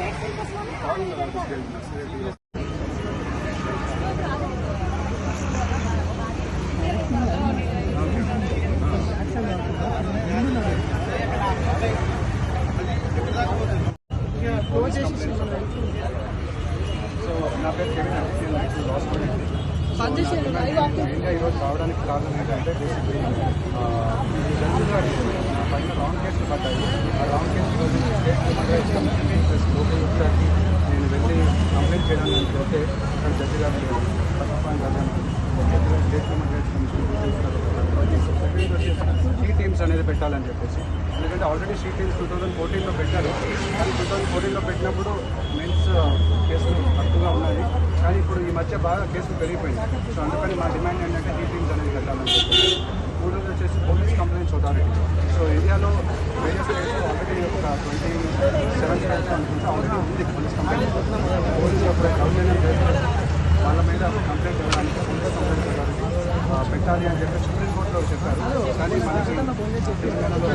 నా పేరు కేవీ ఈరోజు రావడానికి కారణం ఏంటంటే బేసిక్లీ జనరల్గా నా పైన రాంగ్ కేసులు పడ్డాయి. ఆ రాంగ్ కేసు ప్లస్ లోకల్ ఒకసారి నేను వెళ్ళి కంప్లైంట్ చేయడానికి పోతే అక్కడ జడ్జి గారు స్టేట్ హ్యూమన్ షీ టీమ్స్ అనేది పెట్టాలని చెప్పేసి. ఎందుకంటే ఆల్రెడీ షీ టీమ్స్ 2014లో పెట్టారు. కానీ 2014లో పెట్టినప్పుడు మెన్స్ కేసులు తక్కువగా ఉన్నాయి. కానీ ఇప్పుడు ఈ మధ్య బాగా కేసులు పెరిగిపోయినాయి. సో అందుకని మా డిమాండ్ ఏంటంటే షీ టీమ్స్ అనేది పెట్టాలని చెప్పేసి. మూడోది వచ్చేసి పోలీస్ కంప్లైంట్స్ అథారిటీ. సో ఏరియాలో వేరియస్ కేసులు ఆల్రెడీ ఒక 27 కేసులు అనుకుంటే ఆల్రెడీ ఉంది పోలీస్ కంప్లైంట్. పోలీసులు అప్పుడు దౌర్జన్యం చేస్తారు, వాళ్ళ మీద కంప్లైంట్ ఇవ్వడానికి పోలీస్ కంప్లైంట్ అథారిటీ పెట్టాలి అని చెప్పి సుప్రీంకోర్టులో చెప్పారు. కానీ మనకి తెలంగాణలో